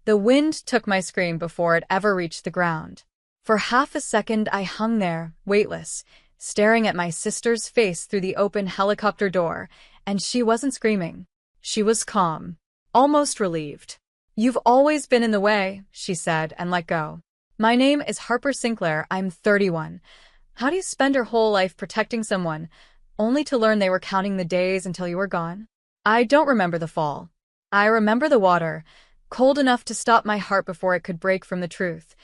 The wind took my scream before it ever reached the ground. For half a second I hung there, weightless, staring at my sister's face through the open helicopter door, and she wasn't screaming. She was calm, almost relieved. "You've always been in the way," she said, and let go. "My name is Harper Sinclair. I'm 31. How do you spend your whole life protecting someone, only to learn they were counting the days until you were gone?" I don't remember the fall. I remember the water, cold enough to stop my heart before it could break from the truth.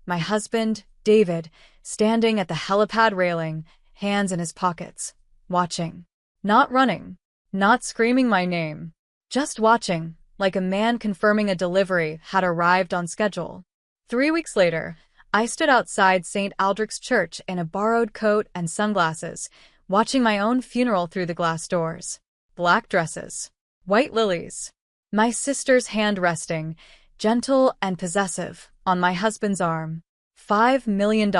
My husband, David, standing at the helipad railing, hands in his pockets, watching. Not running, not screaming my name, just watching, like a man confirming a delivery had arrived on schedule. 3 weeks later, I stood outside St. Aldrich's Church in a borrowed coat and sunglasses, watching my own funeral through the glass doors. Black dresses, white lilies, my sister's hand resting, gentle and possessive, on my husband's arm. $5 million.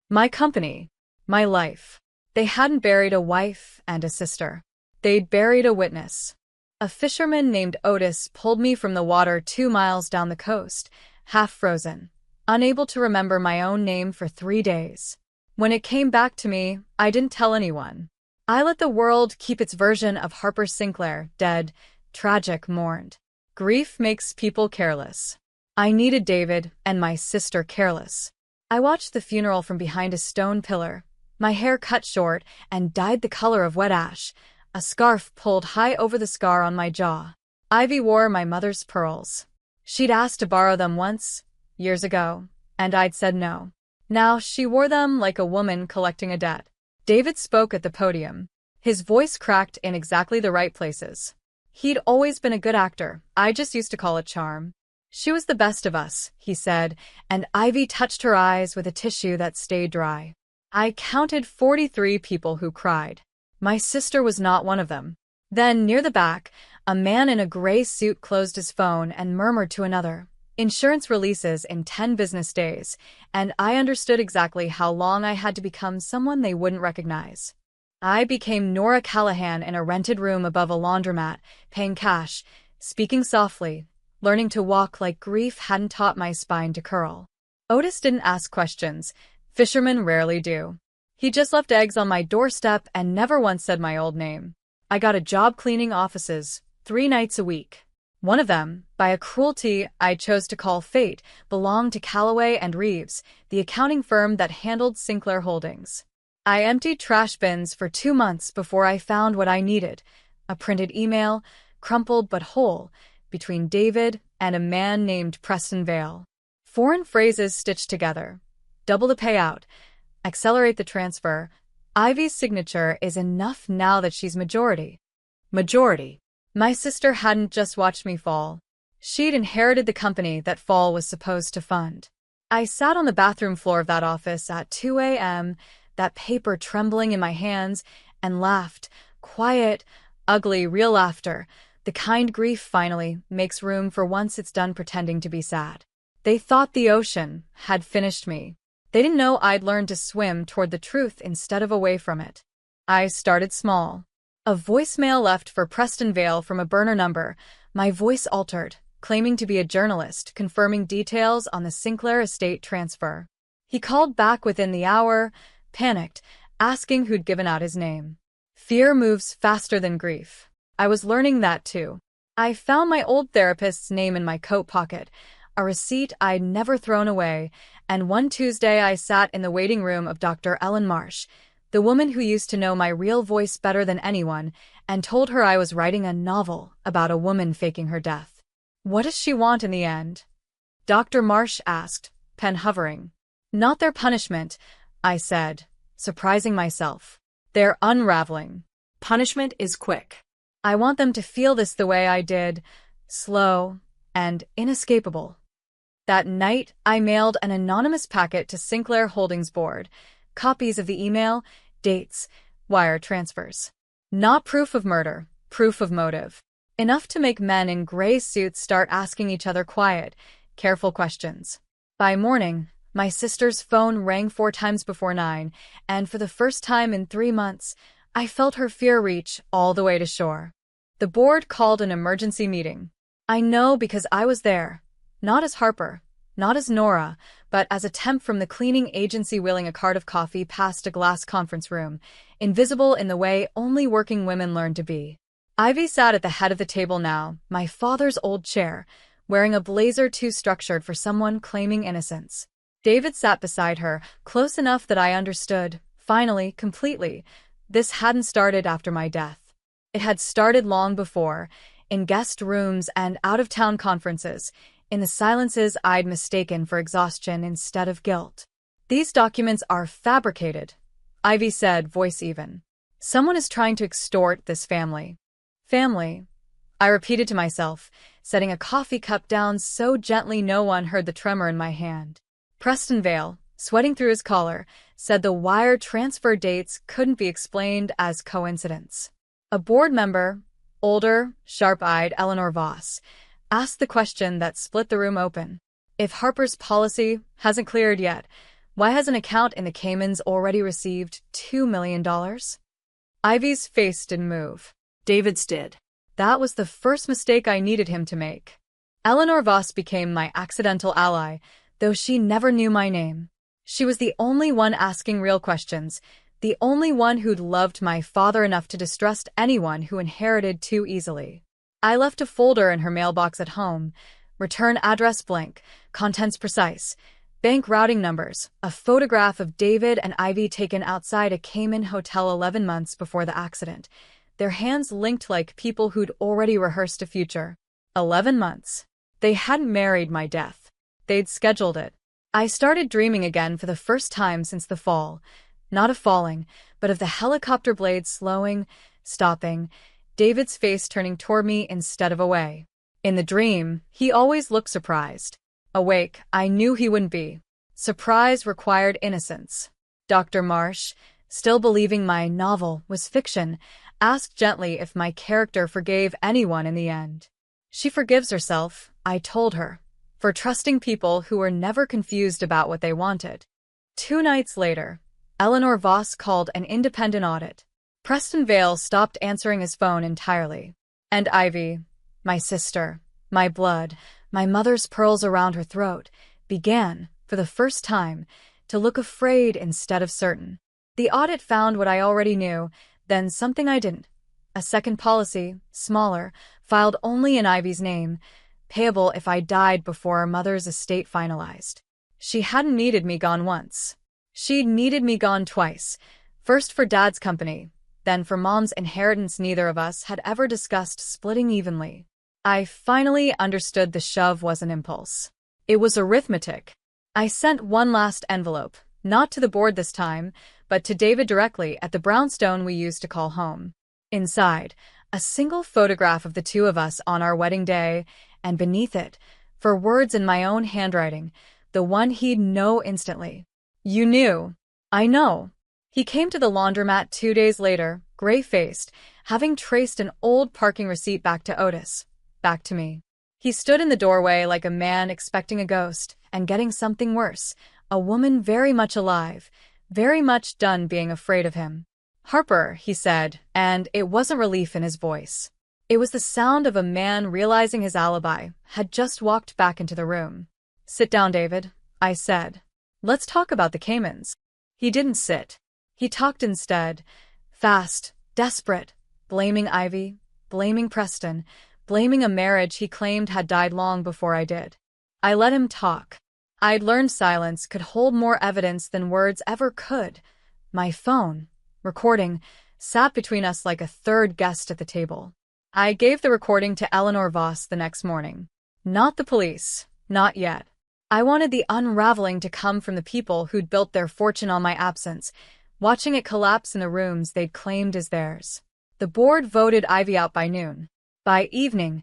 My company. My life. They hadn't buried a wife and a sister. They'd buried a witness. A fisherman named Otis pulled me from the water 2 miles down the coast, half frozen, unable to remember my own name for 3 days. When it came back to me, I didn't tell anyone. I let the world keep its version of Harper Sinclair, dead, tragic, mourned. Grief makes people careless. I needed David and my sister careless. I watched the funeral from behind a stone pillar, my hair cut short and dyed the color of wet ash, a scarf pulled high over the scar on my jaw. Ivy wore my mother's pearls. She'd asked to borrow them once, years ago, and I'd said no. Now she wore them like a woman collecting a debt. David spoke at the podium. His voice cracked in exactly the right places. He'd always been a good actor. I just used to call it charm. "She was the best of us," he said, and Ivy touched her eyes with a tissue that stayed dry. I counted 43 people who cried. My sister was not one of them. Then, near the back, a man in a gray suit closed his phone and murmured to another, "Insurance releases in 10 business days," and I understood exactly how long I had to become someone they wouldn't recognize. I became Nora Callahan in a rented room above a laundromat, paying cash, speaking softly, learning to walk like grief hadn't taught my spine to curl. Otis didn't ask questions. Fishermen rarely do. He just left eggs on my doorstep and never once said my old name. I got a job cleaning offices, 3 nights a week. One of them, by a cruelty I chose to call fate, belonged to Callaway and Reeves, the accounting firm that handled Sinclair Holdings. I emptied trash bins for 2 months before I found what I needed, a printed email, crumpled but whole, between David and a man named Preston Vale. Foreign phrases stitched together. Double the payout. Accelerate the transfer. Ivy's signature is enough now that she's majority. Majority. My sister hadn't just watched me fall. She'd inherited the company that Fall was supposed to fund. I sat on the bathroom floor of that office at 2 a.m., that paper trembling in my hands, and laughed. Quiet, ugly, real laughter. The kind grief finally makes room for once it's done pretending to be sad. They thought the ocean had finished me. They didn't know I'd learned to swim toward the truth instead of away from it. I started small. A voicemail left for Preston Vale from a burner number. My voice altered, claiming to be a journalist, confirming details on the Sinclair estate transfer. He called back within the hour, panicked, asking who'd given out his name. Fear moves faster than grief. I was learning that too. I found my old therapist's name in my coat pocket, a receipt I'd never thrown away, and one Tuesday I sat in the waiting room of Dr. Ellen Marsh, the woman who used to know my real voice better than anyone, and told her I was writing a novel about a woman faking her death. What does she want in the end? Dr. Marsh asked, pen hovering. Not their punishment, I said, surprising myself. They're unraveling. Punishment is quick. I want them to feel this the way I did, slow and inescapable. That night, I mailed an anonymous packet to Sinclair Holdings Board, copies of the email, dates, wire transfers. Not proof of murder, proof of motive. Enough to make men in gray suits start asking each other quiet, careful questions. By morning, my sister's phone rang 4 times before 9, and for the first time in 3 months, I felt her fear reach all the way to shore. The board called an emergency meeting. I know because I was there. Not as Harper, not as Nora, but as a temp from the cleaning agency wheeling a cart of coffee past a glass conference room, invisible in the way only working women learn to be. Ivy sat at the head of the table now, my father's old chair, wearing a blazer too structured for someone claiming innocence. David sat beside her, close enough that I understood, finally, completely. This hadn't started after my death. It had started long before, in guest rooms and out-of-town conferences, in the silences I'd mistaken for exhaustion instead of guilt. These documents are fabricated, Ivy said, voice even. Someone is trying to extort this family. Family, I repeated to myself, setting a coffee cup down so gently no one heard the tremor in my hand. Preston Vale, sweating through his collar, said the wire transfer dates couldn't be explained as coincidence. A board member, older, sharp-eyed Eleanor Voss, asked the question that split the room open. If Harper's policy hasn't cleared yet, why has an account in the Caymans already received $2 million? Ivy's face didn't move. David's did. That was the first mistake I needed him to make. Eleanor Voss became my accidental ally, though she never knew my name. She was the only one asking real questions, the only one who'd loved my father enough to distrust anyone who inherited too easily. I left a folder in her mailbox at home, return address blank, contents precise, bank routing numbers, a photograph of David and Ivy taken outside a Cayman hotel 11 months before the accident, their hands linked like people who'd already rehearsed a future. 11 months. They hadn't married my death. They'd scheduled it. I started dreaming again for the first time since the fall, not of falling, but of the helicopter blades slowing, stopping, David's face turning toward me instead of away. In the dream, he always looked surprised. Awake, I knew he wouldn't be. Surprise required innocence. Dr. Marsh, still believing my novel was fiction, asked gently if my character forgave anyone in the end. She forgives herself, I told her, for trusting people who were never confused about what they wanted. 2 nights later, Eleanor Voss called an independent audit. Preston Vale stopped answering his phone entirely. And Ivy, my sister, my blood, my mother's pearls around her throat, began, for the first time, to look afraid instead of certain. The audit found what I already knew, then something I didn't. A second policy, smaller, filed only in Ivy's name, payable if I died before our mother's estate finalized. She hadn't needed me gone once. She'd needed me gone twice, first for Dad's company, then for Mom's inheritance neither of us had ever discussed splitting evenly. I finally understood the shove was an impulse. It was arithmetic. I sent one last envelope, not to the board this time, but to David directly at the brownstone we used to call home. Inside, a single photograph of the two of us on our wedding day, and beneath it, for words in my own handwriting, the one he'd know instantly. You knew. I know. He came to the laundromat 2 days later, gray-faced, having traced an old parking receipt back to Otis, back to me. He stood in the doorway like a man expecting a ghost, and getting something worse, a woman very much alive, very much done being afraid of him. Harper, he said, and it wasn't relief in his voice. It was the sound of a man realizing his alibi, had just walked back into the room. Sit down, David, I said. Let's talk about the Caymans. He didn't sit. He talked instead, fast, desperate, blaming Ivy, blaming Preston, blaming a marriage he claimed had died long before I did. I let him talk. I'd learned silence could hold more evidence than words ever could. My phone, recording, sat between us like a third guest at the table. I gave the recording to Eleanor Voss the next morning. Not the police, not yet. I wanted the unraveling to come from the people who'd built their fortune on my absence, watching it collapse in the rooms they'd claimed as theirs. The board voted Ivy out by noon. By evening,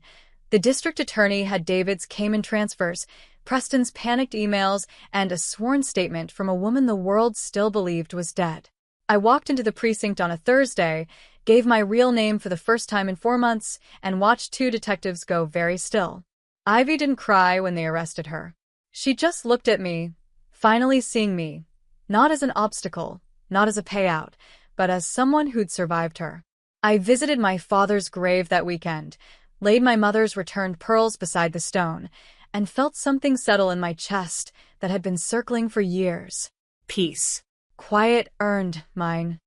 the district attorney had David's Cayman transfers, Preston's panicked emails, and a sworn statement from a woman the world still believed was dead. I walked into the precinct on a Thursday, gave my real name for the first time in 4 months, and watched 2 detectives go very still. Ivy didn't cry when they arrested her. She just looked at me, finally seeing me, not as an obstacle, not as a payout, but as someone who'd survived her. I visited my father's grave that weekend, laid my mother's returned pearls beside the stone, and felt something settle in my chest that had been circling for years. Peace. Quiet earned mine.